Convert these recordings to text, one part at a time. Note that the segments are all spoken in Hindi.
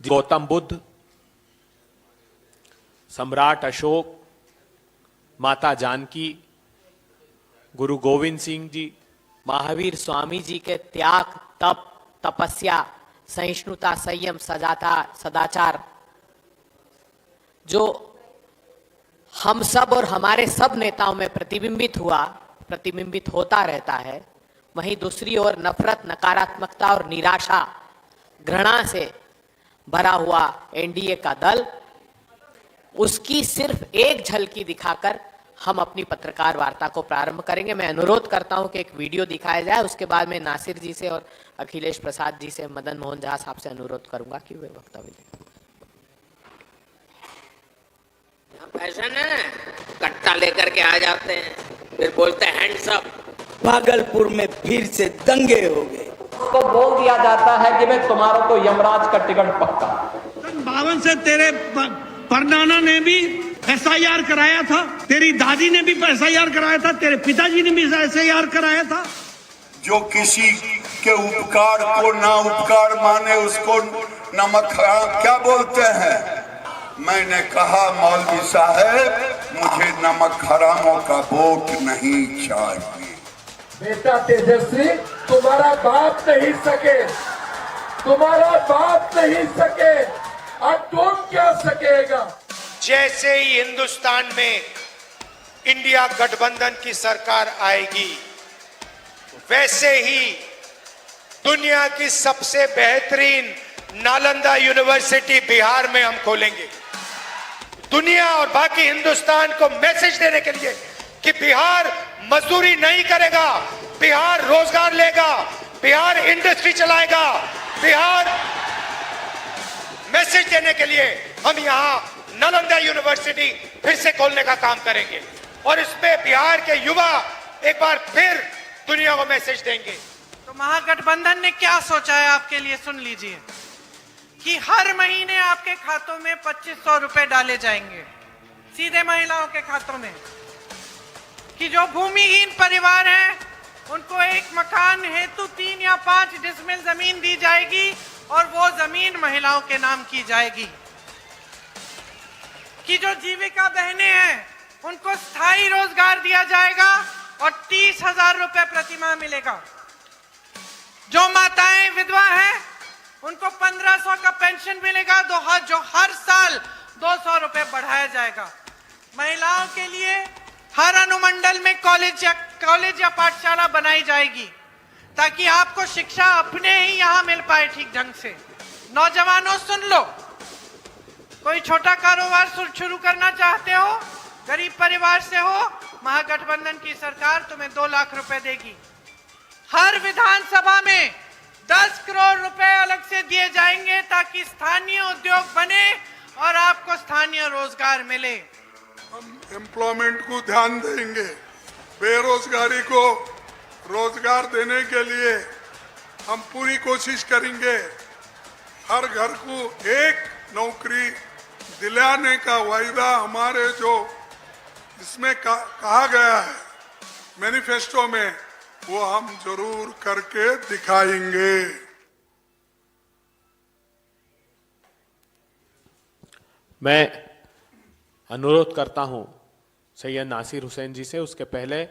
गौतम बुद्ध, सम्राट अशोक, माता जानकी, गुरु गोविंद सिंह जी, महावीर स्वामी जी के त्याग, तप, तपस्या, सहिष्णुता, संयम, सदाचार जो हम सब और हमारे सब नेताओं में प्रतिबिंबित होता रहता है, वहीं दूसरी ओर नफरत, नकारात्मकता और निराशा, घृणा से भरा हुआ एनडीए का दल, उसकी सिर्फ एक झलकी दिखाकर हम अपनी पत्रकार वार्ता को प्रारंभ करेंगे। मैं अनुरोध करता हूं कि एक वीडियो दिखाया जाए, उसके बाद मैं नासिर जी से और अखिलेश प्रसाद जी से, मदन मोहन झा साहब से अनुरोध करूंगा कि वे वक्तव्य दें। फैशन है, कट्टा लेकर के आ जाते हैं, फिर बोलते हैं हैंड्स अप। भागलपुर में फिर से दंगे हो गए तो बोल दिया जाता है कि मैं तुम्हारा तो यमराज का टिकट पक्का। 52 से तेरे परनाना ने भी एसआईआर कराया था, तेरी दादी ने भी एसआईआर कराया था, तेरे पिताजी ने भी एसआईआर कराया था। जो किसी के उपकार को ना उपकार माने उसको नमक हराम क्या बोलते हैं। मैंने कहा मौलवी साहब मुझे नमक हरामों का वोट नहीं चाहिए। बेटा तेजस्वी तुम्हारा बाप नहीं सके, तुम्हारा बाप नहीं सके, अब तुम क्या सकेगा। जैसे ही हिंदुस्तान में इंडिया गठबंधन की सरकार आएगी, वैसे ही दुनिया की सबसे बेहतरीन नालंदा यूनिवर्सिटी बिहार में हम खोलेंगे। दुनिया और बाकी हिंदुस्तान को मैसेज देने के लिए कि बिहार मजदूरी नहीं करेगा, बिहार रोजगार लेगा, बिहार इंडस्ट्री चलाएगा। बिहार मैसेज देने के लिए हम यहां नालंदा यूनिवर्सिटी फिर से खोलने का काम करेंगे और इसमें बिहार के युवा एक बार फिर दुनिया को मैसेज देंगे। तो महागठबंधन ने क्या सोचा है आपके लिए, सुन लीजिए कि हर महीने आपके खातों में 2500 रुपए डाले जाएंगे सीधे महिलाओं के खातों में, कि जो भूमिहीन परिवार हैं उनको एक मकान हेतु 3 या 5 डिसमिल जमीन दी जाएगी और वो जमीन महिलाओं के नाम की जाएगी, कि जो जीविका बहनें हैं उनको स्थायी रोजगार दिया जाएगा और 30,000 रुपए प्रतिमाह मिलेगा। जो माताएं विधवा हैं उनको 1500 का पेंशन मिलेगा, जो हर साल 200 रुपए बढ़ाया जाएगा। महिलाओं के लिए हर अनुमंडल में कॉलेज या पाठशाला बनाई जाएगी ताकि आपको शिक्षा अपने ही यहां मिल पाए ठीक ढंग से। नौजवानों सुन लो, कोई छोटा कारोबार शुरू करना चाहते हो, गरीब परिवार से हो, महागठबंधन की सरकार तुम्हें 2 लाख रुपए देगी। हर विधानसभा में 10 करोड़ रुपए अलग से दिए जाएंगे ताकि स्थानीय उद्योग बने और आपको स्थानीय रोजगार मिले। हम एम्प्लॉयमेंट को ध्यान देंगे, बेरोजगारी को रोजगार देने के लिए हम पूरी कोशिश करेंगे। हर घर को एक नौकरी दिलाने का वायदा हमारे जो इसमें कहा गया है मैनिफेस्टो में, वो हम जरूर करके दिखाएंगे। मैं अनुरोध करता हूं सैयद नासिर हुसैन जी से, उसके पहले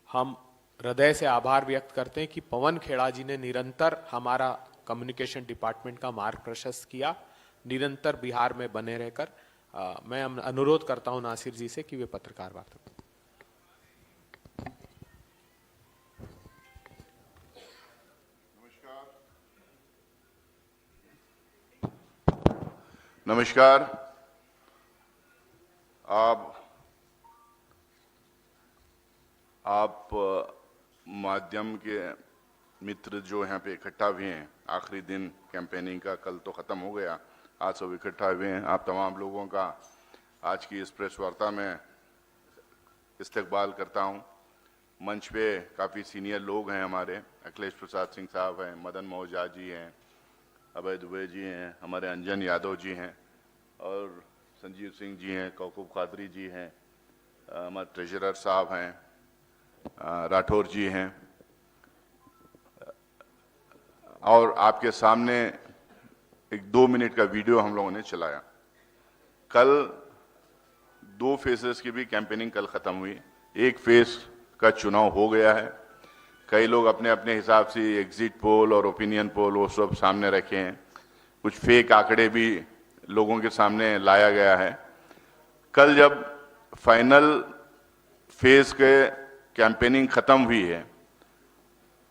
हम हृदय से आभार व्यक्त करते हैं कि पवन खेड़ा जी ने निरंतर हमारा कम्युनिकेशन डिपार्टमेंट का मार्ग प्रशस्त किया, निरंतर बिहार में बने रहकर। मैं अनुरोध करता हूं नासिर जी से कि वे पत्रकार वार्ता। नमस्कार। आप माध्यम के मित्र जो यहाँ पे इकट्ठा हुए हैं, आखिरी दिन कैंपेनिंग का कल तो ख़त्म हो गया, आज सब इकट्ठा हुए हैं। आप तमाम लोगों का आज की इस प्रेस वार्ता में इस्तकबाल करता हूँ। मंच पे काफ़ी सीनियर लोग हैं हमारे, अखिलेश प्रसाद सिंह साहब हैं, मदन मोहन झा जी हैं, अभय दुबे जी हैं, हमारे अंजन यादव जी हैं और संजीव सिंह जी हैं, कौकब कादरी जी हैं, हमारे ट्रेजरर साहब हैं, राठौर जी हैं और आपके सामने एक 2 मिनट का वीडियो हम लोगों ने चलाया। कल 2 फेजेस की भी कैंपेनिंग कल खत्म हुई। एक फेज का चुनाव हो गया है। कई लोग अपने अपने हिसाब से एग्जिट पोल और ओपिनियन पोल वो सब सामने रखे हैं। कुछ फेक आंकड़े भी लोगों के सामने लाया गया है। कल जब फाइनल फेज के कैंपेनिंग खत्म हुई है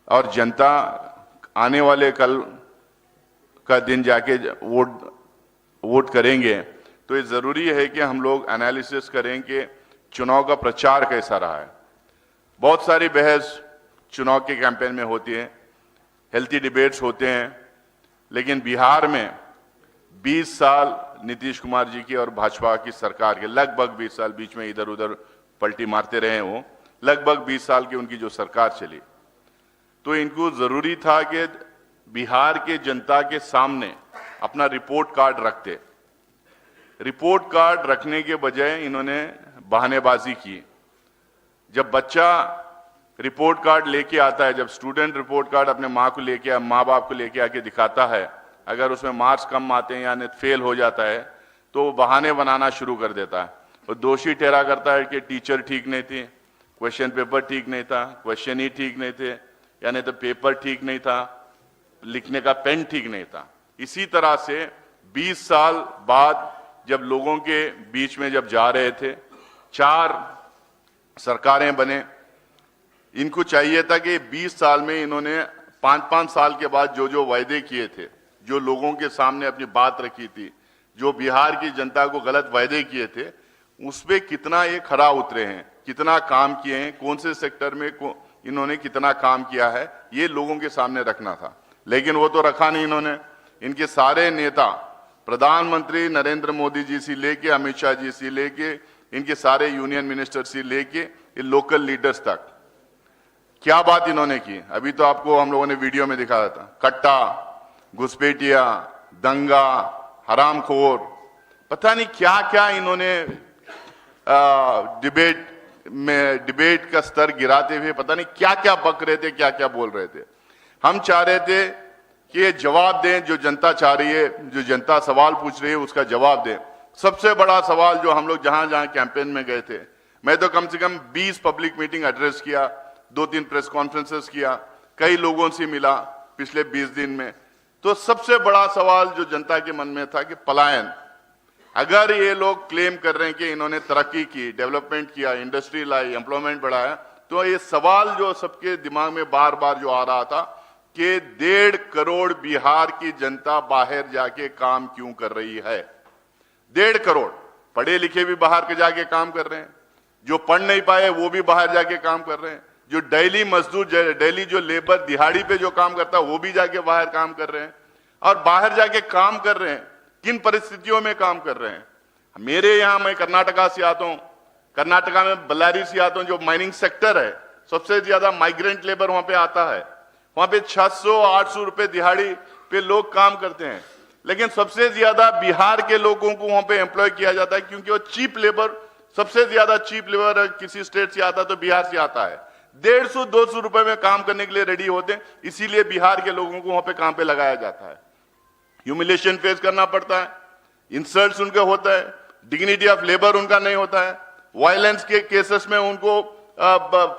और जनता आने वाले कल का दिन जाके वोट करेंगे, तो ये जरूरी है कि हम लोग एनालिसिस करें कि चुनाव का प्रचार कैसा रहा है। बहुत सारी बहस चुनाव के कैंपेन में होती है, हेल्थी डिबेट्स होते हैं, लेकिन बिहार में 20 साल नीतीश कुमार जी की और भाजपा की सरकार के, लगभग 20 साल, बीच में इधर उधर पलटी मारते रहे वो, लगभग 20 साल की उनकी जो सरकार चली, तो इनको जरूरी था कि बिहार के जनता के सामने अपना रिपोर्ट कार्ड रखते। रिपोर्ट कार्ड रखने के बजाय इन्होंने बहानेबाजी की। जब बच्चा रिपोर्ट कार्ड लेके आता है, जब स्टूडेंट रिपोर्ट कार्ड अपने माँ बाप को लेके आके दिखाता है, अगर उसमें मार्क्स कम आते हैं या फेल हो जाता है, तो वो बहाने बनाना शुरू कर देता है। वो दोषी ठहरा करता है कि टीचर ठीक नहीं थी, क्वेश्चन पेपर ठीक नहीं था, क्वेश्चन ही ठीक नहीं थे, यानी तो पेपर ठीक नहीं था, लिखने का पेन ठीक नहीं था। इसी तरह से 20 साल बाद जब लोगों के बीच में जब जा रहे थे, 4 सरकारें बने, इनको चाहिए था कि 20 साल में इन्होंने 5-5 साल के बाद जो जो वायदे किए थे, जो लोगों के सामने अपनी बात रखी थी, जो बिहार की जनता को गलत वायदे किए थे, उस पे कितना ये खरा उतरे हैं, कितना काम किए हैं, कौन से सेक्टर में इन्होंने कितना काम किया है, ये लोगों के सामने रखना था। लेकिन वो तो रखा नहीं इन्होंने। इनके सारे नेता, प्रधानमंत्री नरेंद्र मोदी जी से लेके अमित शाह जी से लेके इनके सारे यूनियन मिनिस्टर से लेके ये लोकल लीडर्स तक, क्या बात इन्होंने की। अभी तो आपको हम लोगों ने वीडियो में दिखाया था, कट्टा, घुसपैठिया, दंगा, हरामखोर, पता नहीं क्या क्या इन्होंने डिबेट का स्तर गिराते हुए पता नहीं क्या क्या बक रहे थे, क्या क्या बोल रहे थे। हम चाह रहे थे कि ये जवाब दें, जो जनता चाह रही है, जो जनता सवाल पूछ रही है उसका जवाब दें। सबसे बड़ा सवाल जो हम लोग जहां जहां कैंपेन में गए थे, मैं तो कम से कम 20 पब्लिक मीटिंग एड्रेस किया, 2-3 प्रेस कॉन्फ्रेंसेस किया, कई लोगों से मिला पिछले 20 दिन में। तो सबसे बड़ा सवाल जो जनता के मन में था कि पलायन। अगर ये लोग क्लेम कर रहे हैं कि इन्होंने तरक्की की, डेवलपमेंट किया, इंडस्ट्री लाई, एम्प्लॉयमेंट बढ़ाया, तो ये सवाल जो सबके दिमाग में बार बार जो आ रहा था कि 1.5 करोड़ बिहार की जनता बाहर जाके काम क्यों कर रही है। 1.5 करोड़ पढ़े लिखे भी बाहर के जाके काम कर रहे हैं, जो पढ़ नहीं पाए वो भी बाहर जाके काम कर रहे हैं, जो डेली मजदूर, डेली जो लेबर दिहाड़ी पे जो काम करता है वो भी जाके बाहर काम कर रहे हैं। और बाहर जाके काम कर रहे हैं, किन परिस्थितियों में काम कर रहे हैं। मेरे यहाँ, मैं कर्नाटका से आता हूँ, कर्नाटका में बल्लारी से आता हूँ, जो माइनिंग सेक्टर है, सबसे ज्यादा माइग्रेंट लेबर वहां पे आता है। वहां पे 600-800 रुपए दिहाड़ी पे लोग काम करते हैं, लेकिन सबसे ज्यादा बिहार के लोगों को वहां पे एम्प्लॉय किया जाता है, क्योंकि वो चीप लेबर, सबसे ज्यादा चीप लेबर किसी स्टेट से आता है तो बिहार से आता है। 150-200 रुपए में काम करने के लिए रेडी होते हैं, इसीलिए बिहार के लोगों को वहां पे काम पे लगाया जाता है। ह्यूमिलेशन फेस करना पड़ता है, इंसल्ट्स उनके होता है, डिग्निटी ऑफ लेबर उनका नहीं होता है, वायलेंस के केसेस में उनको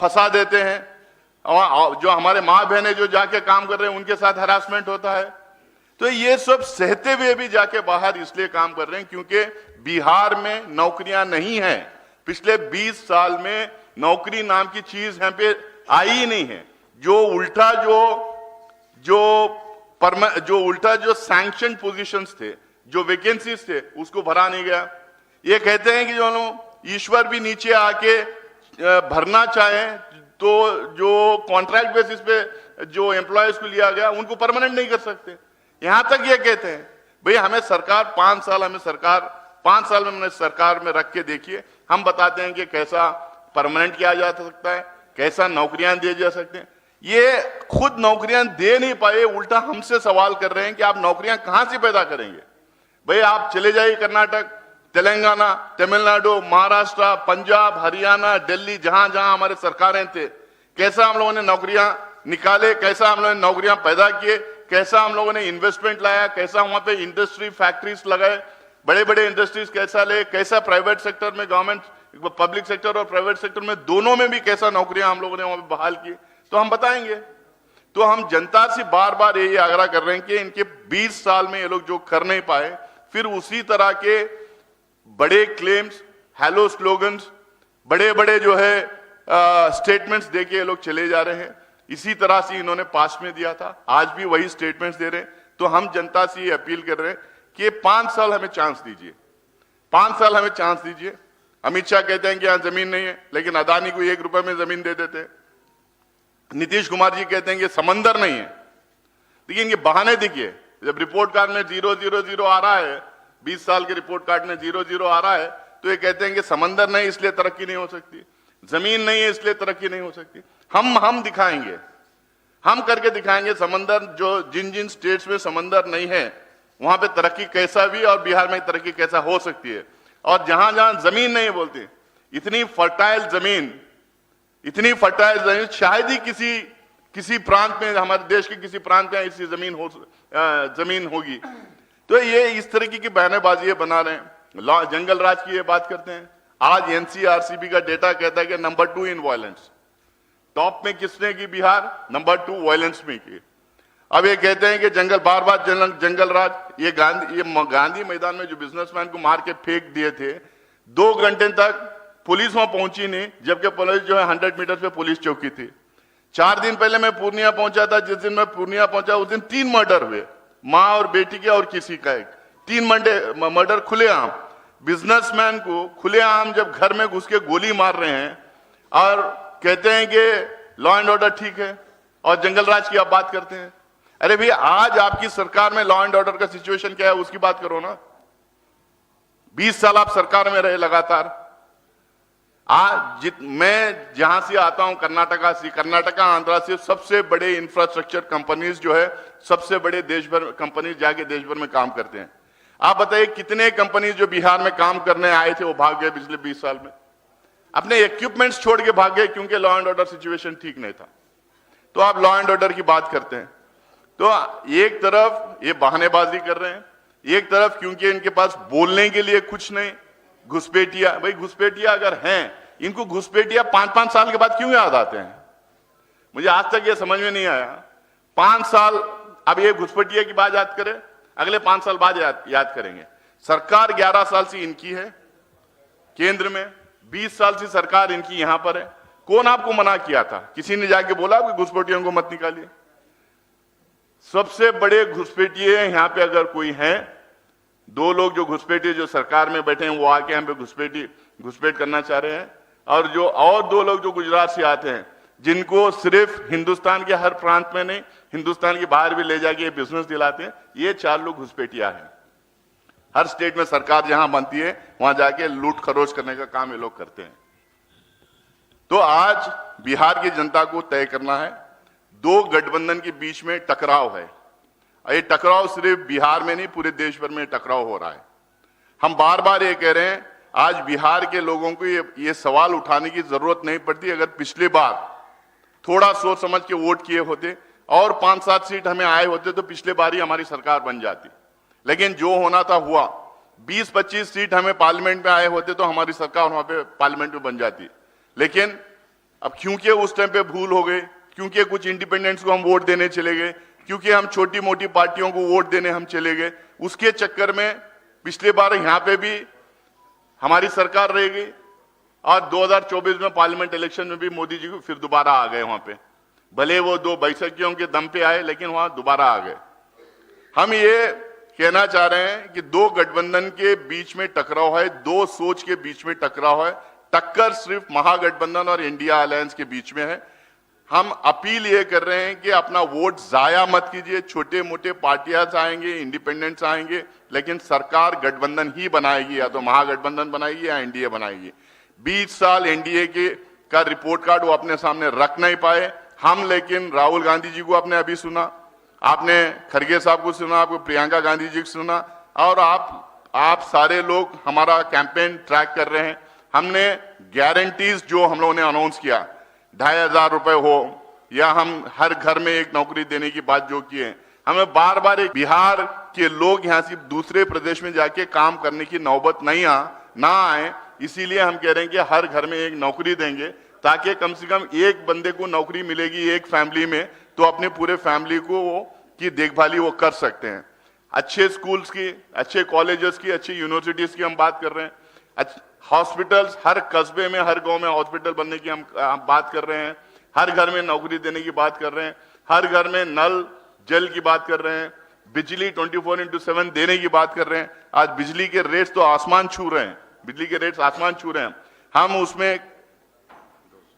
फंसा देते हैं, और जो हमारे माँ बहनें जो जाके काम कर रहे हैं उनके साथ हरासमेंट होता है। तो ये सब सहते हुए भी जाके बाहर इसलिए काम कर रहे हैं क्योंकि बिहार में नौकरियां नहीं है। पिछले 20 साल में नौकरी नाम की चीज यहाँ पे आई ही नहीं है। जो उल्टा जो सैंक्शन पोजीशंस थे, जो वैकेंसीज थे, उसको भरा नहीं गया। ये कहते हैं कि जो लोग ईश्वर भी नीचे आके भरना चाहे तो जो कॉन्ट्रैक्ट बेसिस पे जो एम्प्लॉयज को लिया गया उनको परमानेंट नहीं कर सकते। यहां तक ये कहते हैं भाई हमें सरकार 5 साल में हमने सरकार में रख के देखिए, हम बताते हैं कि कैसा परमानेंट किया जा सकता है, कैसा नौकरियां दिए जा सकते हैं। ये खुद नौकरियां दे नहीं पाए, उल्टा हमसे सवाल कर रहे हैं कि आप नौकरियां कहां से पैदा करेंगे। भाई आप चले जाइए कर्नाटक, तेलंगाना, तमिलनाडु, महाराष्ट्र, पंजाब, हरियाणा, दिल्ली, जहां जहां हमारे सरकारें थे, कैसा हम लोगों ने नौकरियां निकाले, कैसा हम लोगों ने नौकरियां पैदा किए, कैसा हम लोगों ने इन्वेस्टमेंट लाया, कैसा वहां पे इंडस्ट्री फैक्ट्रीज लगाए, बड़े बड़े इंडस्ट्रीज कैसा ले, कैसा प्राइवेट सेक्टर में गवर्नमेंट पब्लिक सेक्टर और प्राइवेट सेक्टर में दोनों में भी कैसा नौकरियां हम लोगों ने वहां पे बहाल की, तो हम बताएंगे। तो हम जनता से बार बार यही आग्रह कर रहे हैं कि इनके 20 साल में ये लोग जो कर नहीं पाए, फिर उसी तरह के बड़े क्लेम्स, हैलो स्लोगन्स, बड़े बड़े जो है स्टेटमेंट्स देके ये लोग चले जा रहे हैं। इसी तरह से इन्होंने पास्ट में दिया था, आज भी वही स्टेटमेंट्स दे रहे हैं। तो हम जनता से ये अपील कर रहे हैं कि 5 साल हमें चांस दीजिए, 5 साल हमें चांस दीजिए। अमित शाह कहते हैं कि यहां जमीन नहीं है, लेकिन अदानी को 1 रुपए में जमीन दे देते हैं। नीतीश कुमार जी कहते हैं कि समंदर नहीं है, लेकिन ये बहाने देखिए, जब रिपोर्ट कार्ड में 000 आ रहा है, 20 साल के रिपोर्ट कार्ड में 00 आ रहा है, तो ये कहते हैं कि समंदर नहीं इसलिए तरक्की नहीं हो सकती, जमीन नहीं है इसलिए तरक्की नहीं हो सकती। हम दिखाएंगे, हम करके दिखाएंगे समंदर, जो जिन जिन स्टेट्स में समंदर नहीं है वहां पे तरक्की कैसा भी और बिहार में तरक्की कैसा हो सकती है। और जहां जहां जमीन नहीं बोलती, इतनी फर्टाइल जमीन, इतनी फर्टाइल जमीन शायद ही किसी प्रांत में, हमारे देश के किसी प्रांत में ऐसी जमीन होगी। तो ये इस तरीके की बयानेबाजी बना रहे हैं, जंगल राज की ये बात करते हैं। आज एनसीआरसीबी का डेटा कहता है कि नंबर 2 इन वायलेंस, टॉप में किसने की? बिहार, नंबर 2 वायलेंस में की। अब ये कहते हैं कि जंगल, बार बार जंगल राज। ये गांधी मैदान में जो बिजनेसमैन को मार के फेंक दिए थे, 2 घंटे तक पुलिस वहां पहुंची नहीं, जबकि पुलिस जो है 100 मीटर पे पुलिस चौकी थी। 4 दिन पहले मैं पूर्णिया पहुंचा था, जिस दिन मैं पूर्णिया पहुंचा उस दिन 3 मर्डर हुए, माँ और बेटी के और किसी का एक, 3 मर्डर खुलेआम। बिजनेसमैन को खुलेआम जब घर में घुस के गोली मार रहे हैं और कहते हैं कि लॉ एंड ऑर्डर ठीक है, और जंगल राज की आप बात करते हैं। अरे भाई, आज आपकी सरकार में लॉ एंड ऑर्डर का सिचुएशन क्या है उसकी बात करो ना। 20 साल आप सरकार में रहे लगातार। मैं जहां से आता हूं, कर्नाटका आंध्रा से सबसे बड़े इंफ्रास्ट्रक्चर कंपनीज जो है, सबसे बड़े देश भर कंपनीज जाके देश भर में काम करते हैं। आप बताइए कितने कंपनीज जो बिहार में काम करने आए थे वो भाग गए पिछले 20 साल में, अपने इक्विपमेंट्स छोड़ के भाग गए क्योंकि लॉ एंड ऑर्डर सिचुएशन ठीक नहीं था। तो आप लॉ एंड ऑर्डर की बात करते हैं, तो एक तरफ ये बहानेबाजी कर रहे हैं, एक तरफ क्योंकि इनके पास बोलने के लिए कुछ नहीं, घुसपैठिया। भाई घुसपैठिया अगर हैं, इनको घुसपैठिया 5-5 साल के बाद क्यों याद आते हैं? मुझे आज तक ये समझ में नहीं आया। 5 साल, अब ये घुसपैठिया की बात याद करें, अगले 5 साल बाद याद करेंगे। सरकार 11 साल से इनकी है केंद्र में, 20 साल से सरकार इनकी यहां पर है। कौन आपको मना किया था? किसी ने जाके बोला कि घुसपैठियों को मत निकालिए? सबसे बड़े घुसपैठिए यहां पे अगर कोई है, 2 लोग जो घुसपैठिए जो सरकार में बैठे हैं वो आके हम पे घुसपैठ करना चाह रहे हैं, और 2 लोग जो गुजरात से आते हैं, जिनको सिर्फ हिंदुस्तान के हर प्रांत में नहीं, हिंदुस्तान के बाहर भी ले जाके बिजनेस दिलाते हैं। ये 4 लोग घुसपैठिया हैं। हर स्टेट में सरकार जहां बनती है वहां जाके लूट खरोच करने का काम ये लोग करते हैं। तो आज बिहार की जनता को तय करना है, 2 गठबंधन के बीच में टकराव है। ये टकराव सिर्फ बिहार में नहीं, पूरे देश भर में टकराव हो रहा है। हम बार बार ये कह रहे हैं, आज बिहार के लोगों को ये सवाल उठाने की जरूरत नहीं पड़ती। अगर पिछली बार थोड़ा सोच समझ के वोट किए होते और 5-7 सीट हमें आए होते तो पिछले बार ही हमारी सरकार बन जाती। लेकिन जो होना था हुआ, 20-25 सीट हमें पार्लियामेंट में आए होते तो हमारी सरकार वहां पे पार्लियामेंट में बन जाती। लेकिन अब क्योंकि उस टाइम पे भूल हो गई, क्योंकि कुछ इंडिपेंडेंट्स को हम वोट देने चले गए, क्योंकि हम छोटी मोटी पार्टियों को वोट देने हम चले गए, उसके चक्कर में पिछले बार यहां पे भी हमारी सरकार रह गई, और 2024 में पार्लियामेंट इलेक्शन में भी मोदी जी को फिर दोबारा आ गए वहां पे। भले वो 2 बैसखियों के दम पे आए, लेकिन वहां दोबारा आ गए। हम ये कहना चाह रहे हैं कि 2 गठबंधन के बीच में टकराव है, 2 सोच के बीच में टकराव है। टक्कर सिर्फ महागठबंधन और इंडिया अलायंस के बीच में है। हम अपील ये कर रहे हैं कि अपना वोट जाया मत कीजिए। छोटे मोटे पार्टियां आएंगे, इंडिपेंडेंट्स आएंगे, लेकिन सरकार गठबंधन ही बनाएगी, या तो महागठबंधन बनाएगी या एनडीए बनाएगी। 20 साल एनडीए का रिपोर्ट कार्ड वो अपने सामने रख नहीं पाए हम, लेकिन राहुल गांधी जी को आपने अभी सुना, आपने खड़गे साहब को सुना, आपको प्रियंका गांधी जी को सुना, और आप सारे लोग हमारा कैंपेन ट्रैक कर रहे हैं। हमने गारंटीज जो हम लोगों ने अनाउंस किया, 2500 रुपए हो, या हम हर घर में एक नौकरी देने की बात जो की है, हमें बार बार बिहार के लोग यहाँ से दूसरे प्रदेश में जाके काम करने की नौबत ना आए, इसीलिए हम कह रहे हैं कि हर घर में एक नौकरी देंगे, ताकि कम से कम एक बंदे को नौकरी मिलेगी एक फैमिली में, तो अपने पूरे फैमिली को की देखभाली वो कर सकते हैं। अच्छे स्कूल्स की, अच्छे कॉलेजेस की, अच्छी यूनिवर्सिटीज की हम बात कर रहे हैं। हॉस्पिटल्स, हर कस्बे में, हर गांव में हॉस्पिटल बनने की हम बात कर रहे हैं। हर घर में नौकरी देने की बात कर रहे हैं। हर घर में नल जल की बात कर रहे हैं। बिजली 24/7 देने की बात कर रहे हैं। आज बिजली के रेट्स तो आसमान छू रहे हैं, बिजली के रेट्स आसमान छू रहे हैं। हम उसमें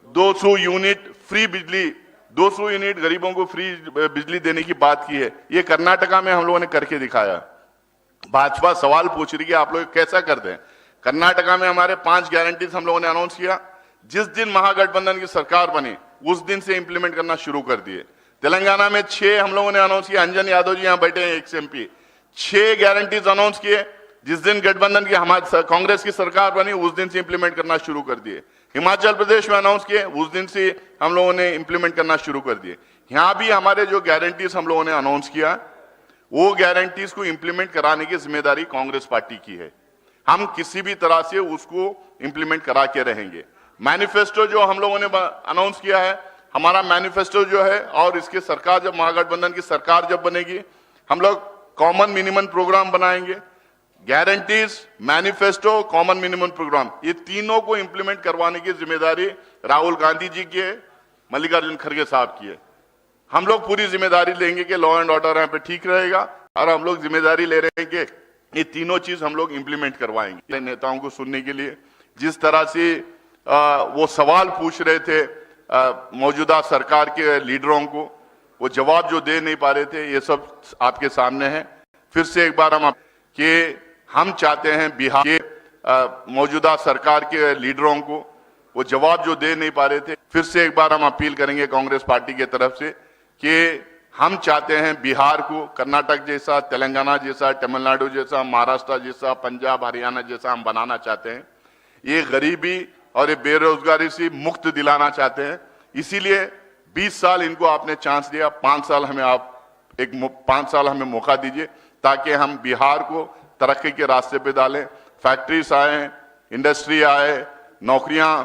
200 यूनिट फ्री बिजली, 200 यूनिट गरीबों को फ्री बिजली देने की बात की है। ये कर्नाटका में हम लोगों ने करके दिखाया। भाजपा सवाल पूछ रही है आप लोग कैसा कर दें। कर्नाटका में हमारे 5 गारंटीज हम लोगों ने अनाउंस किया। जिस दिन महागठबंधन की सरकार बनी उस दिन से इंप्लीमेंट करना शुरू कर दिए। तेलंगाना में 6 हम लोगों ने अनाउंस किया। अंजन यादव जी यहां बैठे हैं, एक्स एमपी। 6 गारंटीज अनाउंस किए। जिस दिन गठबंधन की हमारी कांग्रेस की सरकार बनी उस दिन से इंप्लीमेंट करना शुरू कर दिए। हिमाचल प्रदेश में अनाउंस किए, उस दिन से हम लोगों ने इंप्लीमेंट करना शुरू कर दिए। यहां भी हमारे जो गारंटीज हम लोगों ने अनाउंस किया, वो गारंटीज को इंप्लीमेंट कराने की जिम्मेदारी कांग्रेस पार्टी की है। हम किसी भी तरह से उसको इंप्लीमेंट करा के रहेंगे। मैनिफेस्टो जो हम लोगों ने अनाउंस किया है, हमारा मैनिफेस्टो जो है, और इसके सरकार जब महागठबंधन की सरकार जब बनेगी, हम लोग कॉमन मिनिमम प्रोग्राम बनाएंगे। Guarantees, manifesto, common minimum programme, ये तीनों को इंप्लीमेंट करवाने की जिम्मेदारी राहुल गांधी जी की है, मल्लिकार्जुन खड़गे साहब की है। हम लोग पूरी जिम्मेदारी लेंगे कि लॉ एंड ऑर्डर यहाँ पे ठीक रहेगा, और हम लोग जिम्मेदारी ले रहे हैं कि ये तीनों चीज हम लोग इंप्लीमेंट करवाएंगे। नेताओं को सुनने के लिए जिस तरह से वो सवाल पूछ रहे थे मौजूदा सरकार के लीडरों को, वो जवाब जो दे नहीं पा रहे थे, ये सब आपके सामने है। फिर से एक बार हम चाहते हैं बिहार के मौजूदा सरकार के लीडरों को, वो जवाब जो दे नहीं पा रहे थे, फिर से एक बार हम अपील करेंगे कांग्रेस पार्टी की तरफ से कि हम चाहते हैं बिहार को कर्नाटक जैसा, तेलंगाना जैसा, तमिलनाडु जैसा, महाराष्ट्र जैसा, पंजाब, हरियाणा जैसा हम बनाना चाहते हैं। ये गरीबी और ये बेरोजगारी से मुक्त दिलाना चाहते हैं। इसीलिए 20 साल इनको आपने चांस दिया, 5 साल हमें मौका दीजिए, ताकि हम बिहार को तरक्की के रास्ते पे डालें। फैक्ट्रीज आए, इंडस्ट्री आए, नौकरियां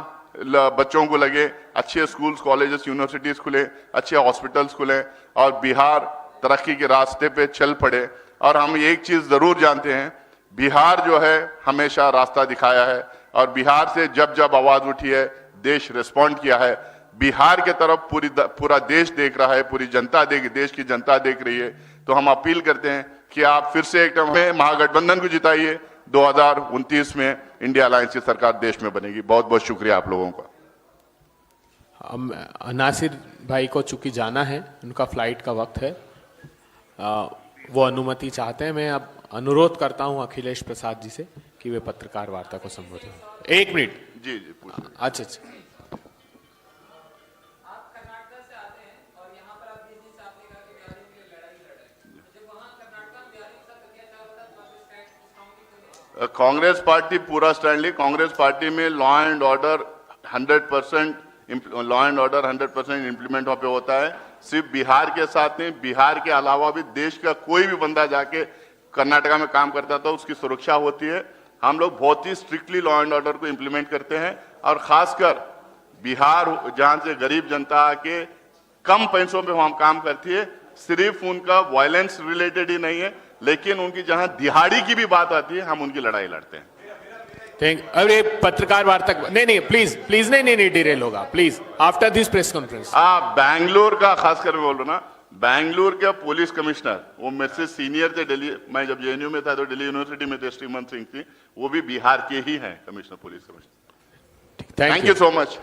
बच्चों को लगे, अच्छे स्कूल्स, कॉलेजेस, यूनिवर्सिटीज खुले, अच्छे हॉस्पिटल्स खुले, और बिहार तरक्की के रास्ते पे चल पड़े। और हम एक चीज जरूर जानते हैं, बिहार जो है हमेशा रास्ता दिखाया है, और बिहार से जब जब आवाज उठी है देश रिस्पॉन्ड किया है। बिहार के तरफ पूरा देश देख रहा है, पूरी जनता देश की जनता देख रही है। तो हम अपील करते हैं कि आप फिर से एक महागठबंधन को जिताइए। 2029 में इंडिया अलायंस की सरकार देश में बनेगी। बहुत बहुत शुक्रिया आप लोगों का। नासिर भाई को चूंकि जाना है, उनका फ्लाइट का वक्त है, वो अनुमति चाहते हैं। मैं अब अनुरोध करता हूं अखिलेश प्रसाद जी से कि वे पत्रकार वार्ता को संबोधित। 1 मिनट। जी अच्छा। आप कर्नाटक से आते हैं और यहाँ पर आप जिस दिन से आपने कहा कि बिहारियों के लिए लड़ाई लड़ रहे हैं, तो जब वहाँ कर्नाटक में बिहारियों के साथ अत्याचार होता है तो आप स्टैंड कांग्रेस पार्टी पूरा स्टैंड ली। कांग्रेस पार्टी में लॉ एंड ऑर्डर 100% इंप्लीमेंट वहां पे होता है। सिर्फ बिहार के साथ नहीं, बिहार के अलावा भी देश का कोई भी बंदा जाके कर्नाटका में काम करता था उसकी सुरक्षा होती है। हम लोग बहुत ही स्ट्रिक्टली लॉ एंड ऑर्डर को इंप्लीमेंट करते हैं, और खासकर बिहार जहां से गरीब जनता के कम पैसों पे हम काम करती है। सिर्फ उनका वायलेंस रिलेटेड ही नहीं है, लेकिन उनकी जहां दिहाड़ी की भी बात आती है, हम उनकी लड़ाई लड़ते हैं। अरे पत्रकार वार्ता नहीं, प्लीज नहीं डिरेल होगा, please after this press conference. Bangalore का खासकर बोल रहा ना, बैंगलोर के पुलिस कमिश्नर, वो मेरे से सीनियर थे दिल्ली, मैं जब जेएनयू में था तो दिल्ली यूनिवर्सिटी में थे, श्रीमंत सिंह थी, वो भी बिहार के ही हैं commissioner, police commissioner. Thank you so much.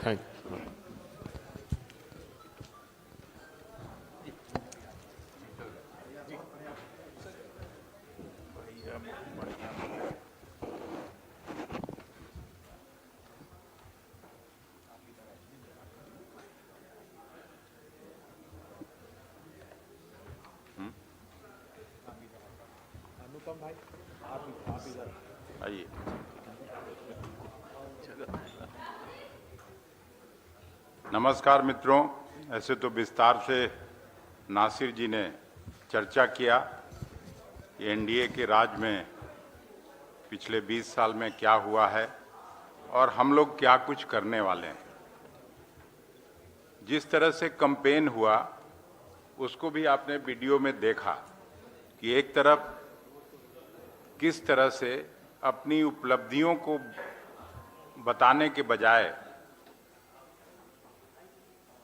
आइए। नमस्कार मित्रों, ऐसे तो विस्तार से नासिर जी ने चर्चा किया कि एनडीए के राज में पिछले 20 साल में क्या हुआ है और हम लोग क्या कुछ करने वाले हैं। जिस तरह से कैंपेन हुआ उसको भी आपने वीडियो में देखा कि एक तरफ किस तरह से अपनी उपलब्धियों को बताने के बजाय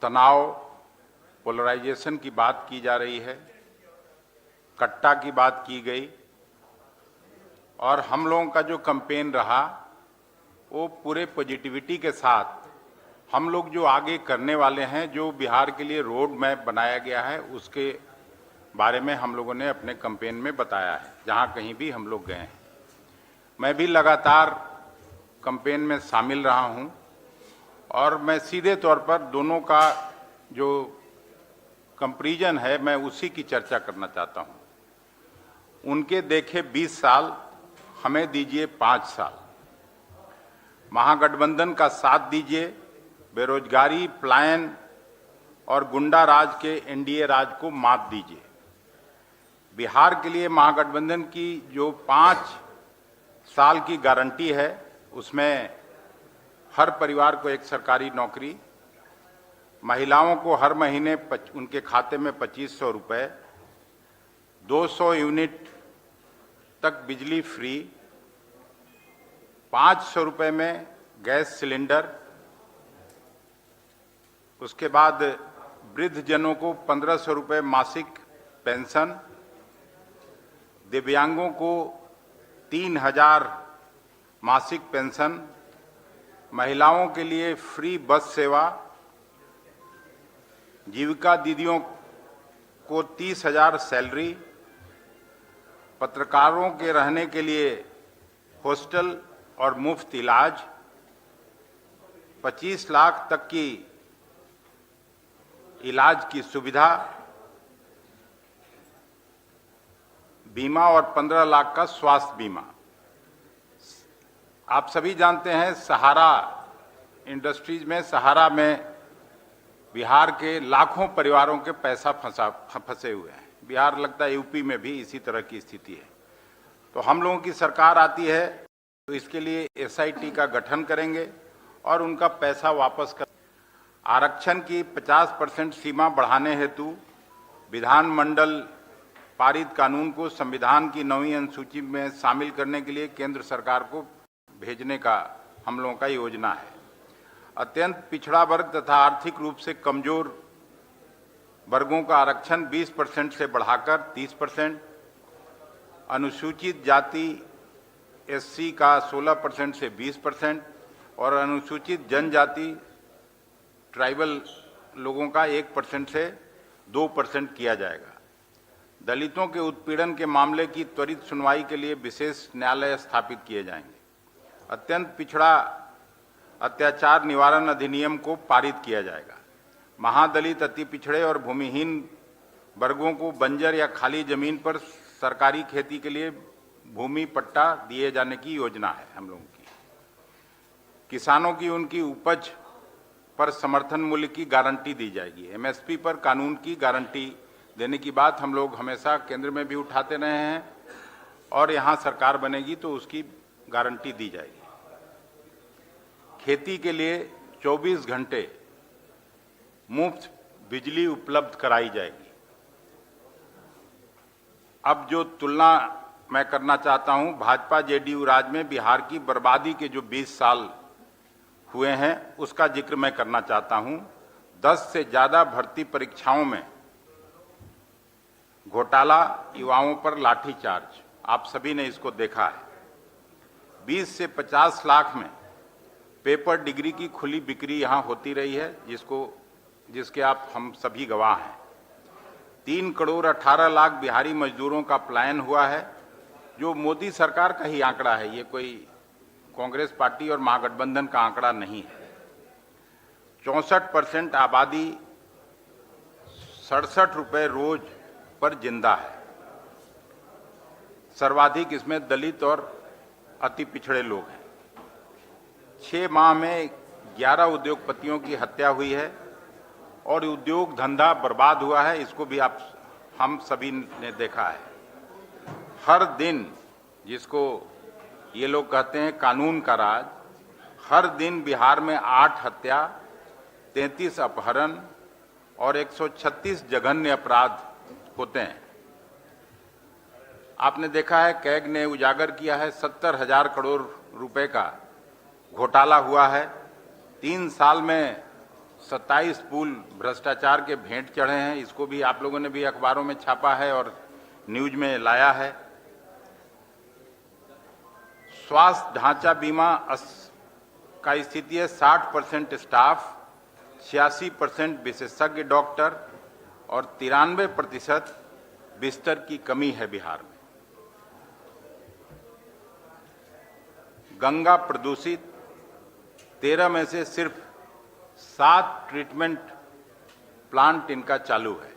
तनाव, पोलराइजेशन की बात की जा रही है, कट्टा की बात की गई और हम लोगों का जो कैंपेन रहा वो पूरे पॉजिटिविटी के साथ हम लोग जो आगे करने वाले हैं, जो बिहार के लिए रोड मैप बनाया गया है उसके बारे में हम लोगों ने अपने कैंपेन में बताया है जहां कहीं भी हम लोग गए हैं। मैं भी लगातार कैंपेन में शामिल रहा हूं और मैं सीधे तौर पर दोनों का जो कंपैरिजन है मैं उसी की चर्चा करना चाहता हूं। उनके देखे 20 साल, हमें दीजिए 5 साल। महागठबंधन का साथ दीजिए, बेरोजगारी, पलायन और गुंडा राज के एनडीए राज को मात दीजिए। बिहार के लिए महागठबंधन की जो 5 साल की गारंटी है उसमें हर परिवार को एक सरकारी नौकरी, महिलाओं को हर महीने उनके खाते में 2500 रुपए, 200 यूनिट तक बिजली फ्री, 500 रुपए में गैस सिलेंडर, उसके बाद वृद्धजनों को 1500 रुपए मासिक पेंशन, दिव्यांगों को 3000 मासिक पेंशन, महिलाओं के लिए फ्री बस सेवा, जीविका दीदियों को 30,000 सैलरी, पत्रकारों के रहने के लिए हॉस्टल और मुफ्त इलाज, 25 लाख तक की इलाज की सुविधा, बीमा और 15 लाख का स्वास्थ्य बीमा। आप सभी जानते हैं सहारा इंडस्ट्रीज में, सहारा में बिहार के लाखों परिवारों के पैसा फंसे हुए हैं। बिहार लगता है यूपी में भी इसी तरह की स्थिति है। तो हम लोगों की सरकार आती है तो इसके लिए एसआईटी का गठन करेंगे और उनका पैसा वापस कर। आरक्षण की 50% सीमा बढ़ाने हेतु विधानमंडल पारित कानून को संविधान की 9वीं अनुसूची में शामिल करने के लिए केंद्र सरकार को भेजने का हम लोगों का योजना है। अत्यंत पिछड़ा वर्ग तथा आर्थिक रूप से कमजोर वर्गों का आरक्षण 20% से बढ़ाकर 30%, अनुसूचित जाति एससी का 16% से 20% और अनुसूचित जनजाति ट्राइबल लोगों का 1% से 2% किया जाएगा। दलितों के उत्पीड़न के मामले की त्वरित सुनवाई के लिए विशेष न्यायालय स्थापित किए जाएंगे। अत्यंत पिछड़ा अत्याचार निवारण अधिनियम को पारित किया जाएगा। महादलित, अति पिछड़े और भूमिहीन वर्गों को बंजर या खाली जमीन पर सरकारी खेती के लिए भूमि पट्टा दिए जाने की योजना है हम लोगों की। किसानों की उनकी उपज पर समर्थन मूल्य की गारंटी दी जाएगी। एमएसपी पर कानून की गारंटी देने की बात हम लोग हमेशा केंद्र में भी उठाते रहे हैं और यहाँ सरकार बनेगी तो उसकी गारंटी दी जाएगी। खेती के लिए 24 घंटे मुफ्त बिजली उपलब्ध कराई जाएगी। अब जो तुलना मैं करना चाहता हूं, भाजपा जेडीयू राज में बिहार की बर्बादी के जो 20 साल हुए हैं उसका जिक्र मैं करना चाहता हूं। 10 से ज्यादा भर्ती परीक्षाओं में घोटाला, युवाओं पर लाठीचार्ज, आप सभी ने इसको देखा है। 20 से 50 लाख में पेपर डिग्री की खुली बिक्री यहां होती रही है, जिसके आप हम सभी गवाह हैं। 3 करोड़ 18 लाख बिहारी मजदूरों का पलायन हुआ है, जो मोदी सरकार का ही आंकड़ा है, ये कोई कांग्रेस पार्टी और महागठबंधन का आंकड़ा नहीं है। 64% आबादी 67 रुपए रोज पर जिंदा है। सर्वाधिक इसमें दलित और अति पिछड़े लोग हैं। 6 माह में 11 उद्योगपतियों की हत्या हुई है और उद्योग धंधा बर्बाद हुआ है। इसको भी आप हम सभी ने देखा है। हर दिन, जिसको ये लोग कहते हैं कानून का राज, हर दिन बिहार में 8 हत्या, 33 अपहरण और 136 जघन्य अपराध होते हैं। आपने देखा है, कैग ने उजागर किया है 70,000 करोड़ रुपए का घोटाला हुआ है। 3 साल में 27 पुल भ्रष्टाचार के भेंट चढ़े हैं। इसको भी आप लोगों ने भी अखबारों में छापा है और न्यूज में लाया है। स्वास्थ्य ढांचा बीमा का स्थिति है 60% स्टाफ, 86% विशेषज्ञ डॉक्टर और 93% बिस्तर की कमी है बिहार में। गंगा प्रदूषित, 13 में से सिर्फ 7 ट्रीटमेंट प्लांट इनका चालू है।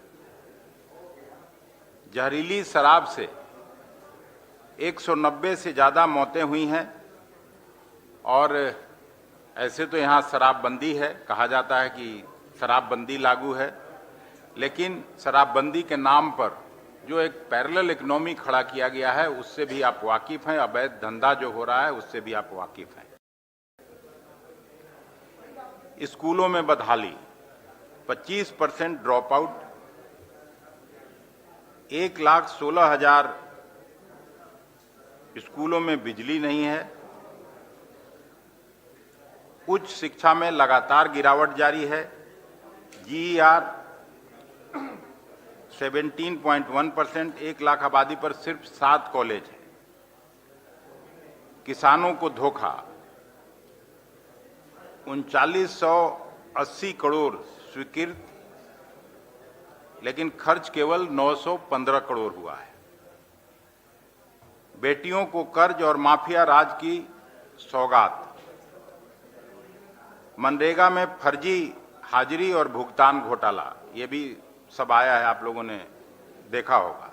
जहरीली शराब से 190 से ज्यादा मौतें हुई हैं और ऐसे तो यहाँ शराबबंदी है, कहा जाता है कि शराबबंदी लागू है, लेकिन शराबबंदी के नाम पर जो एक पैरेलल इकोनॉमी खड़ा किया गया है उससे भी आप वाकिफ हैं। अवैध धंधा जो हो रहा है उससे भी आप वाकिफ हैं। स्कूलों में बदहाली, 25% ड्रॉप आउट, 1,16,000 स्कूलों में बिजली नहीं है। उच्च शिक्षा में लगातार गिरावट जारी है। GER 17.1%, 1 लाख आबादी पर सिर्फ 7 कॉलेज हैं। किसानों को धोखा, 3980 करोड़ स्वीकृत, लेकिन खर्च केवल 915 करोड़ हुआ है। बेटियों को कर्ज और माफिया राज की सौगात। मनरेगा में फर्जी हाजिरी और भुगतान घोटाला, ये भी सब आया है, आप लोगों ने देखा होगा।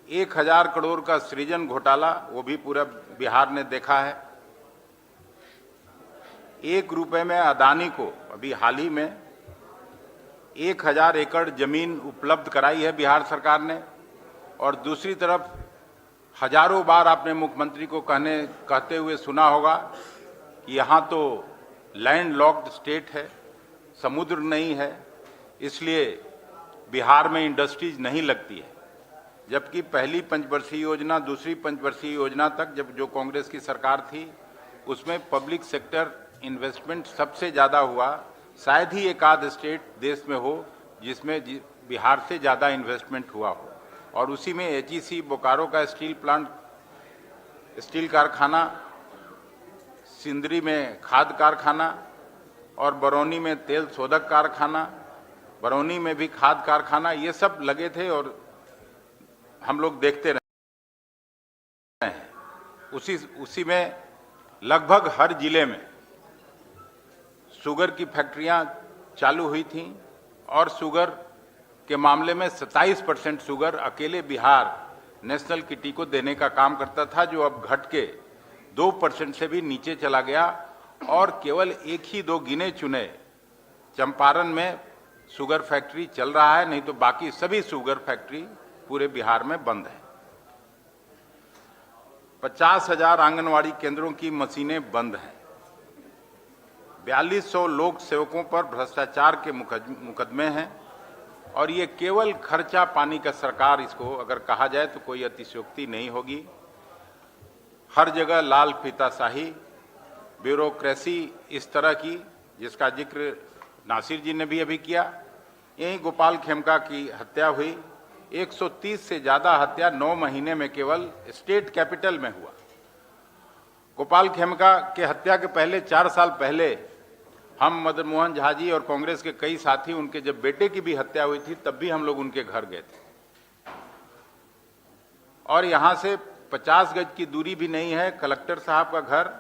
1000 करोड़ का सृजन घोटाला, वो भी पूरा बिहार ने देखा है। 1 रुपए में अदानी को अभी हाल ही में 1000 एकड़ जमीन उपलब्ध कराई है बिहार सरकार ने, और दूसरी तरफ हजारों बार आपने मुख्यमंत्री को कहते हुए सुना होगा कि यहाँ तो लैंड लॉक्ड स्टेट है, समुद्र नहीं है, इसलिए बिहार में इंडस्ट्रीज नहीं लगती है। जबकि पहली पंचवर्षीय योजना, दूसरी पंचवर्षीय योजना तक जब जो कांग्रेस की सरकार थी उसमें पब्लिक सेक्टर इन्वेस्टमेंट सबसे ज़्यादा हुआ। शायद ही एक आध स्टेट देश में हो जिसमें बिहार से ज़्यादा इन्वेस्टमेंट हुआ हो। और उसी में HEC बोकारो का स्टील प्लांट, स्टील कारखाना, सिंदरी में खाद कारखाना और बरौनी में तेल शोधक कारखाना, बरौनी में भी खाद कारखाना, ये सब लगे थे और हम लोग देखते रहे हैं। उसी में लगभग हर जिले में शुगर की फैक्ट्रियां चालू हुई थीं और शुगर के मामले में 27% शुगर अकेले बिहार नेशनल किटी को देने का काम करता था, जो अब घट के 2% से भी नीचे चला गया और केवल 1 ही 2 गिने चुने चंपारण में शुगर फैक्ट्री चल रहा है, नहीं तो बाकी सभी शुगर फैक्ट्री पूरे बिहार में बंद है। 50,000 आंगनवाड़ी केंद्रों की मशीनें बंद हैं। 4200 लोक सेवकों पर भ्रष्टाचार के मुकदमे हैं और ये केवल खर्चा पानी का सरकार, इसको अगर कहा जाए तो कोई अतिशयोक्ति नहीं होगी। हर जगह लाल फीताशाही, ब्यूरोक्रेसी इस तरह की, जिसका जिक्र नासिर जी ने भी अभी किया। यहीं गोपाल खेमका की हत्या हुई, 130 से ज्यादा हत्या 9 महीने में केवल स्टेट कैपिटल में हुआ। गोपाल खेमका के हत्या के पहले 4 साल पहले हम मदन मोहन झा जी और कांग्रेस के कई साथी, उनके जब बेटे की भी हत्या हुई थी तब भी हम लोग उनके घर गए थे। और यहां से 50 गज की दूरी भी नहीं है कलेक्टर साहब का घर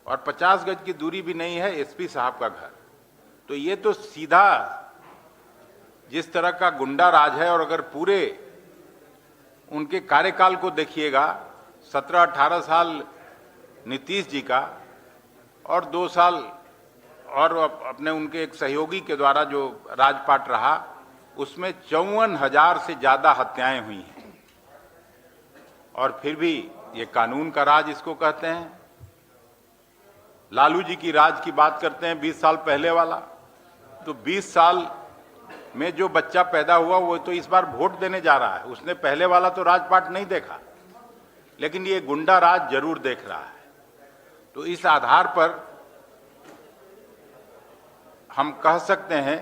और 50 गज की दूरी भी नहीं है एसपी साहब का घर। तो ये तो सीधा जिस तरह का गुंडा राज है। और अगर पूरे उनके कार्यकाल को देखिएगा, 17-18 साल नीतीश जी का और 2 साल और अपने उनके एक सहयोगी के द्वारा जो राजपाट रहा, उसमें 54,000 से ज्यादा हत्याएं हुई हैं। और फिर भी ये कानून का राज इसको कहते हैं। लालू जी की राज की बात करते हैं 20 साल पहले वाला, तो 20 साल में जो बच्चा पैदा हुआ वो तो इस बार वोट देने जा रहा है, उसने पहले वाला तो राजपाट नहीं देखा, लेकिन ये गुंडा राज जरूर देख रहा है। तो इस आधार पर हम कह सकते हैं,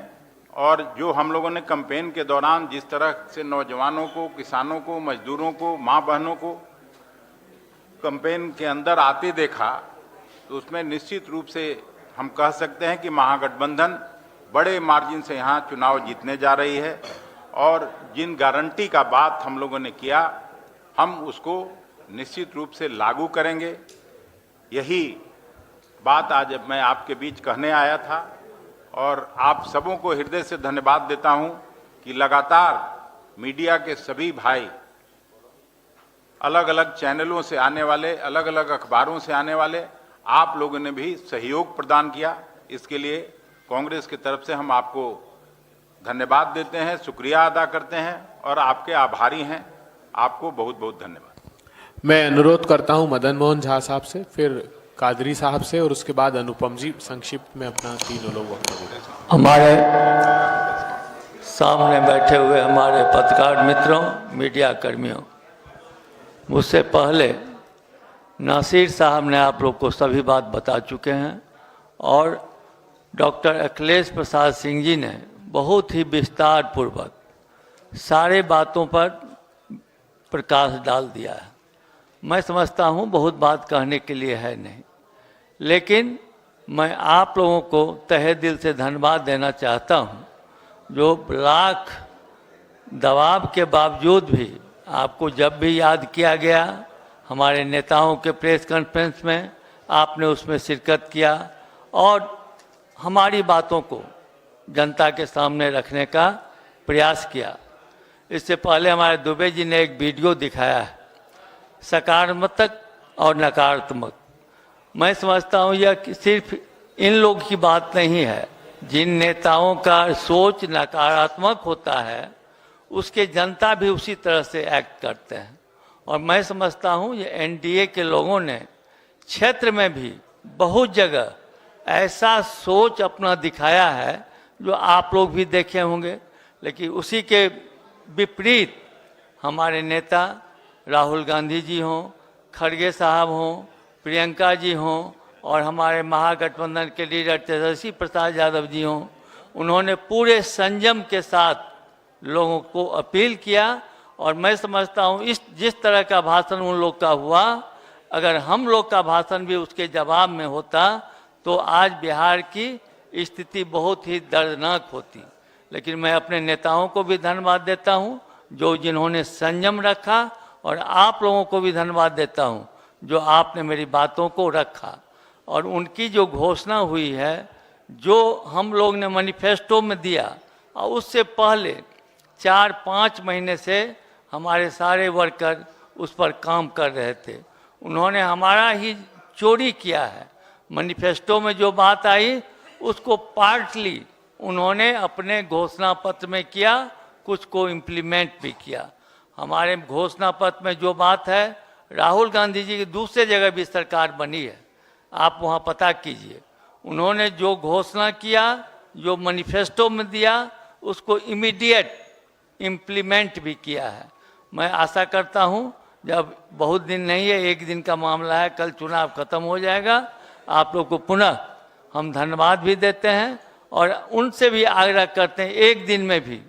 और जो हम लोगों ने कैंपेन के दौरान जिस तरह से नौजवानों को, किसानों को, मजदूरों को, मां बहनों को कैंपेन के अंदर आते देखा, तो उसमें निश्चित रूप से हम कह सकते हैं कि महागठबंधन बड़े मार्जिन से यहाँ चुनाव जीतने जा रही है। और जिन गारंटी का बात हम लोगों ने किया, हम उसको निश्चित रूप से लागू करेंगे। यही बात आज मैं आपके बीच कहने आया था, और आप सबों को हृदय से धन्यवाद देता हूं कि लगातार मीडिया के सभी भाई, अलग अलग चैनलों से आने वाले, अलग अलग अखबारों से आने वाले, आप लोगों ने भी सहयोग प्रदान किया। इसके लिए कांग्रेस की तरफ से हम आपको धन्यवाद देते हैं, शुक्रिया अदा करते हैं और आपके आभारी हैं। आपको बहुत बहुत धन्यवाद। मैं अनुरोध करता हूं मदन मोहन झा साहब से, फिर कादरी साहब से, और उसके बाद अनुपम जी संक्षिप्त में अपना तीनों लोग वक्तव्य दें। हमारे सामने बैठे हुए हमारे पत्रकार मित्रों, मीडिया कर्मियों, मुझसे पहले नासिर साहब ने आप लोग को सभी बात बता चुके हैं, और डॉक्टर अखिलेश प्रसाद सिंह जी ने बहुत ही विस्तार पूर्वक सारे बातों पर प्रकाश डाल दिया है। मैं समझता हूँ बहुत बात कहने के लिए है नहीं, लेकिन मैं आप लोगों को तहे दिल से धन्यवाद देना चाहता हूँ, जो लाख दबाव के बावजूद भी आपको जब भी याद किया गया, हमारे नेताओं के प्रेस कॉन्फ्रेंस में आपने उसमें शिरकत किया और हमारी बातों को जनता के सामने रखने का प्रयास किया। इससे पहले हमारे दुबे जी ने एक वीडियो दिखाया है, सकारात्मक और नकारात्मक। मैं समझता हूँ यह सिर्फ इन लोगों की बात नहीं है। जिन नेताओं का सोच नकारात्मक होता है, उसके जनता भी उसी तरह से एक्ट करते हैं। और मैं समझता हूँ ये एनडीए के लोगों ने क्षेत्र में भी बहुत जगह ऐसा सोच अपना दिखाया है जो आप लोग भी देखे होंगे। लेकिन उसी के विपरीत हमारे नेता राहुल गांधी जी हों, खड़गे साहब हों, प्रियंका जी हों, और हमारे महागठबंधन के लीडर तेजस्वी प्रसाद यादव जी हों, उन्होंने पूरे संयम के साथ लोगों को अपील किया। और मैं समझता हूँ इस जिस तरह का भाषण उन लोग का हुआ, अगर हम लोग का भाषण भी उसके जवाब में होता तो आज बिहार की स्थिति बहुत ही दर्दनाक होती। लेकिन मैं अपने नेताओं को भी धन्यवाद देता हूँ जो जिन्होंने संयम रखा, और आप लोगों को भी धन्यवाद देता हूँ जो आपने मेरी बातों को रखा। और उनकी जो घोषणा हुई है, जो हम लोग ने मैनिफेस्टो में दिया, और उससे पहले 4-5 महीने से हमारे सारे वर्कर उस पर काम कर रहे थे। उन्होंने हमारा ही चोरी किया है। मैनिफेस्टो में जो बात आई उसको पार्टली उन्होंने अपने घोषणा पत्र में किया, कुछ को इम्प्लीमेंट भी किया। हमारे घोषणा पत्र में जो बात है, राहुल गांधी जी की दूसरे जगह भी सरकार बनी है, आप वहाँ पता कीजिए। उन्होंने जो घोषणा किया, जो मैनिफेस्टो में दिया, उसको इमीडिएट इम्प्लीमेंट भी किया है। मैं आशा करता हूँ, जब बहुत दिन नहीं है, 1 दिन का मामला है, कल चुनाव खत्म हो जाएगा। आप लोग को पुनः हम धन्यवाद भी देते हैं और उनसे भी आग्रह करते हैं, 1 दिन में भी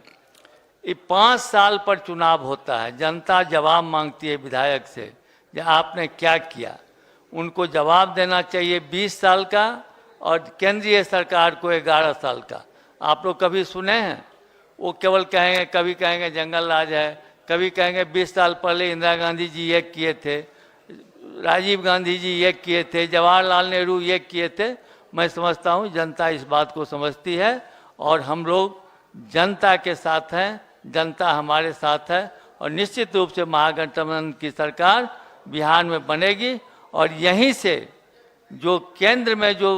5 साल पर चुनाव होता है, जनता जवाब मांगती है विधायक से कि आपने क्या किया। उनको जवाब देना चाहिए 20 साल का, और केंद्रीय सरकार को 11 साल का। आप लोग कभी सुने हैं? वो केवल कहेंगे, कभी कहेंगे जंगल राज है, कभी कहेंगे 20 साल पहले इंदिरा गांधी जी ये किए थे, राजीव गांधी जी ये किए थे, जवाहरलाल नेहरू ये किए थे। मैं समझता हूँ जनता इस बात को समझती है और हम लोग जनता के साथ हैं, जनता हमारे साथ है, और निश्चित रूप से महागठबंधन की सरकार बिहार में बनेगी। और यहीं से जो केंद्र में जो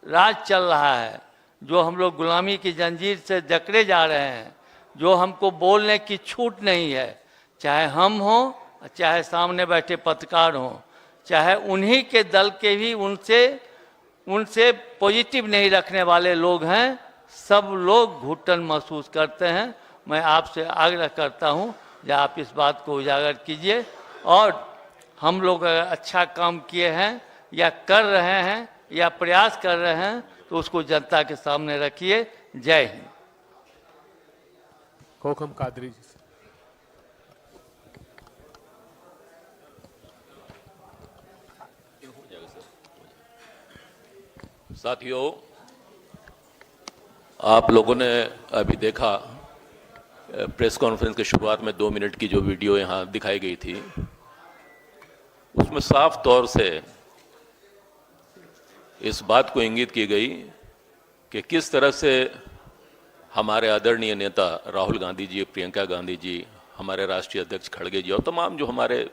राज चल रहा है, जो हम लोग गुलामी की जंजीर से जकड़े जा रहे हैं, जो हमको बोलने की छूट नहीं है, चाहे हम हों चाहे सामने बैठे पत्रकार हों, चाहे उन्हीं के दल के भी उनसे पॉजिटिव नहीं रखने वाले लोग हैं, सब लोग घुटन महसूस करते हैं। मैं आपसे आग्रह करता हूं कि आप इस बात को उजागर कीजिए और हम लोग अगर अच्छा काम किए हैं या कर रहे हैं या प्रयास कर रहे हैं तो उसको जनता के सामने रखिए। जय हिंद। कोकम कादरी जी। साथियों, आप लोगों ने अभी देखा प्रेस कॉन्फ्रेंस के शुरुआत में 2 मिनट की जो वीडियो यहाँ दिखाई गई थी, उसमें साफ तौर से इस बात को इंगित की गई कि किस तरह से हमारे आदरणीय नेता राहुल गांधी जी, प्रियंका गांधी जी, हमारे राष्ट्रीय अध्यक्ष खड़गे जी और तमाम जो हमारे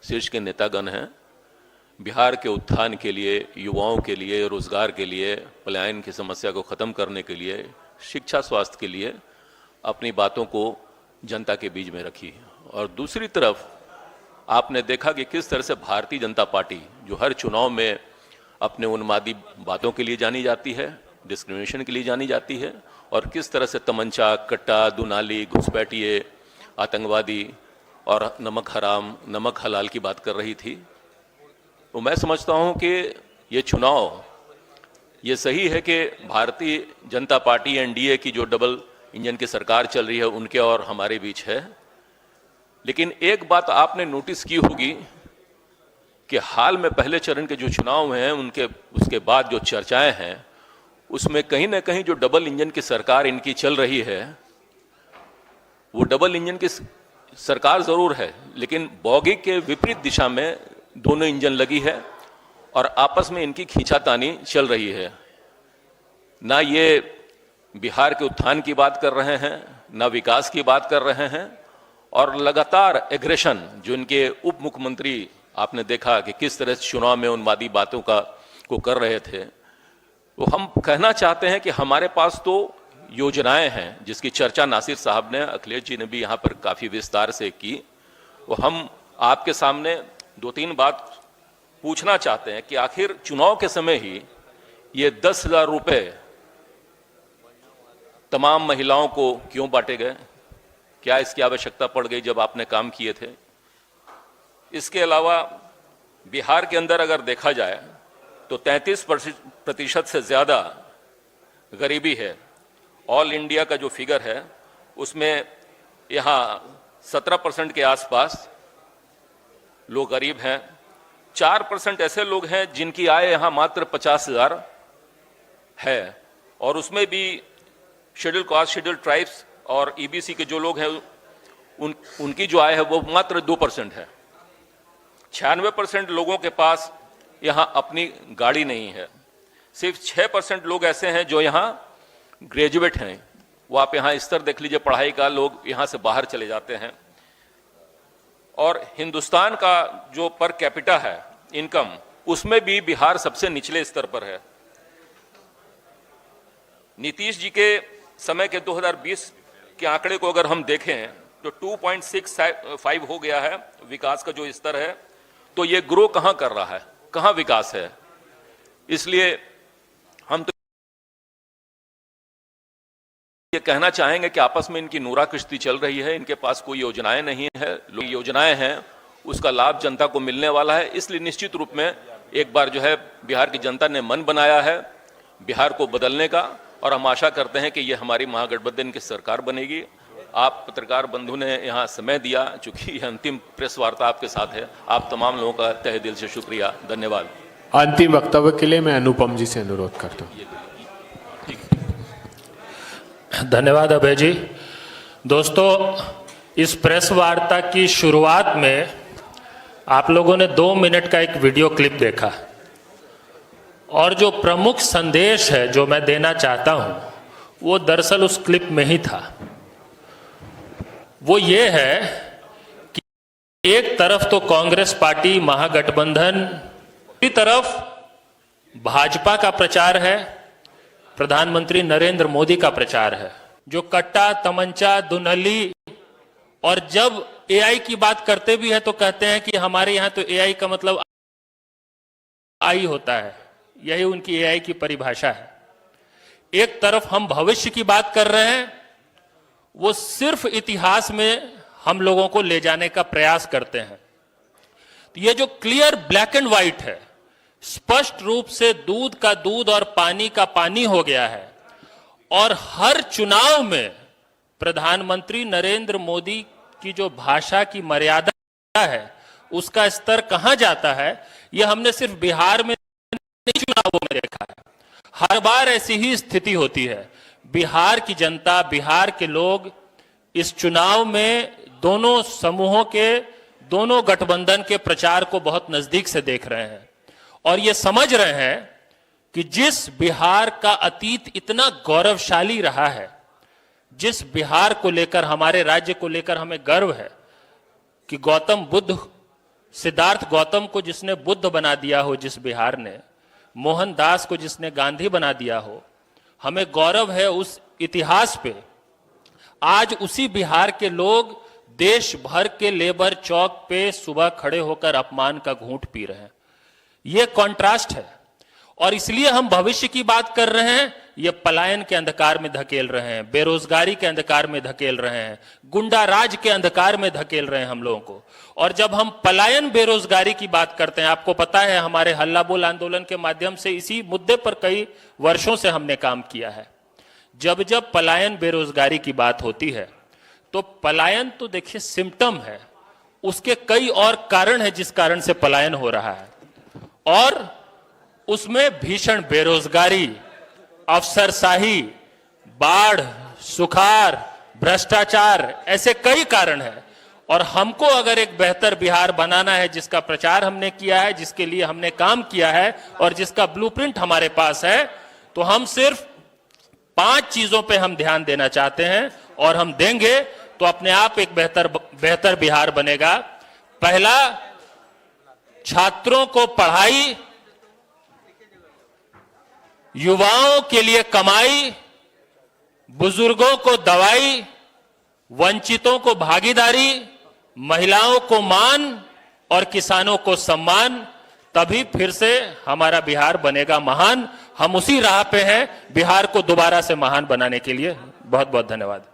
शीर्ष के नेतागण हैं, बिहार के उत्थान के लिए, युवाओं के लिए, रोजगार के लिए, पलायन की समस्या को ख़त्म करने के लिए, शिक्षा स्वास्थ्य के लिए अपनी बातों को जनता के बीच में रखी। और दूसरी तरफ आपने देखा कि किस तरह से भारतीय जनता पार्टी जो हर चुनाव में अपने उन्मादी बातों के लिए जानी जाती है, डिस्क्रिमिनेशन के लिए जानी जाती है, और किस तरह से तमंचा, कट्टा, दुनाली, घुसपैठिए, आतंकवादी और नमक हराम, नमक हलाल की बात कर रही थी। तो मैं समझता हूं कि ये चुनाव ये सही है कि भारतीय जनता पार्टी एनडीए की जो डबल इंजन की सरकार चल रही है उनके और हमारे बीच है, लेकिन एक बात आपने नोटिस की होगी कि हाल में पहले चरण के जो चुनाव हैं उसके बाद जो चर्चाएं हैं उसमें कहीं ना कहीं जो डबल इंजन की सरकार इनकी चल रही है, वो डबल इंजन की सरकार जरूर है, लेकिन बॉगी के विपरीत दिशा में दोनों इंजन लगी है और आपस में इनकी खींचातानी चल रही है। ना ये बिहार के उत्थान की बात कर रहे हैं, ना विकास की बात कर रहे हैं, और लगातार एग्रेशन जो इनके उप मुख्यमंत्री आपने देखा कि किस तरह से चुनाव में उन्मादी बातों को कर रहे थे। तो हम कहना चाहते हैं कि हमारे पास तो योजनाएं हैं जिसकी चर्चा नासिर साहब ने, अखिलेश जी ने भी यहाँ पर काफी विस्तार से की। तो हम आपके सामने 2-3 बात पूछना चाहते हैं कि आखिर चुनाव के समय ही ये 10,000 रुपए तमाम महिलाओं को क्यों बांटे गए? क्या इसकी आवश्यकता पड़ गई जब आपने काम किए थे? इसके अलावा बिहार के अंदर अगर देखा जाए तो 33% से ज्यादा गरीबी है। ऑल इंडिया का जो फिगर है उसमें यहाँ 17% के आसपास लोग गरीब हैं। 4% ऐसे लोग हैं जिनकी आय यहाँ मात्र 50,000 है, और उसमें भी शेड्यूल कास्ट, शेड्यूल ट्राइब्स और ईबीसी के जो लोग हैं उनकी जो आय है वो मात्र 2% है। 96% लोगों के पास यहाँ अपनी गाड़ी नहीं है। सिर्फ 6% लोग ऐसे हैं जो यहाँ ग्रेजुएट हैं। वो आप यहाँ स्तर देख लीजिए पढ़ाई का, लोग यहाँ से बाहर चले जाते हैं। और हिंदुस्तान का जो पर कैपिटा है इनकम, उसमें भी बिहार सबसे निचले स्तर पर है। नीतीश जी के समय के 2020 के आंकड़े को अगर हम देखें तो 2.65 हो गया है विकास का जो स्तर है। तो ये ग्रो कहां कर रहा है, कहां विकास है? इसलिए हम तो ये कहना चाहेंगे कि आपस में इनकी नूरा किश्ती चल रही है, इनके पास कोई योजनाएं नहीं है। योजनाएं हैं उसका लाभ जनता को मिलने वाला है। इसलिए निश्चित रूप में एक बार जो है बिहार की जनता ने मन बनाया है बिहार को बदलने का, और हम आशा करते हैं कि ये हमारी महागठबंधन की सरकार बनेगी। आप पत्रकार बंधु ने यहाँ समय दिया, चूंकि यह अंतिम प्रेस वार्ता आपके साथ है। आप तमाम लोगों का तहे दिल से शुक्रिया, धन्यवाद। अंतिम वक्तव्य के लिए मैं अनुपम जी से अनुरोध करता हूँ। धन्यवाद अभय जी। दोस्तों, इस प्रेस वार्ता की शुरुआत में आप लोगों ने 2 मिनट का एक वीडियो क्लिप देखा, और जो प्रमुख संदेश है जो मैं देना चाहता हूं वो दरअसल उस क्लिप में ही था। वो ये है कि एक तरफ तो कांग्रेस पार्टी महागठबंधन, दूसरी तरफ भाजपा का प्रचार है, प्रधानमंत्री नरेंद्र मोदी का प्रचार है। जो कट्टा, तमंचा, दुनहली, और जब एआई की बात करते भी है तो कहते हैं कि हमारे यहां तो एआई का मतलब आई होता है, यही उनकी एआई की परिभाषा है। एक तरफ हम भविष्य की बात कर रहे हैं, वो सिर्फ इतिहास में हम लोगों को ले जाने का प्रयास करते हैं। तो ये जो क्लियर ब्लैक एंड व्हाइट है, स्पष्ट रूप से दूध का दूध और पानी का पानी हो गया है, और हर चुनाव में प्रधानमंत्री नरेंद्र मोदी की जो भाषा की मर्यादा है, उसका स्तर कहां जाता है, यह हमने सिर्फ बिहार में नहीं, चुनावों में देखा है। हर बार ऐसी ही स्थिति होती है। बिहार की जनता, बिहार के लोग इस चुनाव में दोनों समूहों के, दोनों गठबंधन के प्रचार को बहुत नजदीक से देख रहे हैं, और ये समझ रहे हैं कि जिस बिहार का अतीत इतना गौरवशाली रहा है, जिस बिहार को लेकर, हमारे राज्य को लेकर हमें गर्व है कि गौतम बुद्ध, सिद्धार्थ गौतम को जिसने बुद्ध बना दिया हो जिस बिहार ने, मोहनदास को जिसने गांधी बना दिया हो, हमें गौरव है उस इतिहास पे। आज उसी बिहार के लोग देश भर के लेबर चौक पे सुबह खड़े होकर अपमान का घूंट पी रहे हैं। यह कॉन्ट्रास्ट है, और इसलिए हम भविष्य की बात कर रहे हैं। ये पलायन के अंधकार में धकेल रहे हैं, बेरोजगारी के अंधकार में धकेल रहे हैं, गुंडा राज के अंधकार में धकेल रहे हैं हम लोगों को। और जब हम पलायन, बेरोजगारी की बात करते हैं, आपको पता है हमारे हल्ला बोल आंदोलन के माध्यम से इसी मुद्दे पर कई वर्षों से हमने काम किया है। जब जब पलायन, बेरोजगारी की बात होती है, तो पलायन तो देखिए सिम्टम है, उसके कई और कारण है जिस कारण से पलायन हो रहा है, और उसमें भीषण बेरोजगारी, अफसरशाही, बाढ़, सुखाड़, भ्रष्टाचार, ऐसे कई कारण हैं। और हमको अगर एक बेहतर बिहार बनाना है, जिसका प्रचार हमने किया है, जिसके लिए हमने काम किया है, और जिसका ब्लूप्रिंट हमारे पास है, तो हम सिर्फ 5 चीजों पे हम ध्यान देना चाहते हैं, और हम देंगे तो अपने आप एक बेहतर बिहार बनेगा। पहला, छात्रों को पढ़ाई, युवाओं के लिए कमाई, बुजुर्गों को दवाई, वंचितों को भागीदारी, महिलाओं को मान और किसानों को सम्मान। तभी फिर से हमारा बिहार बनेगा महान। हम उसी राह पे हैं बिहार को दोबारा से महान बनाने के लिए। बहुत बहुत धन्यवाद।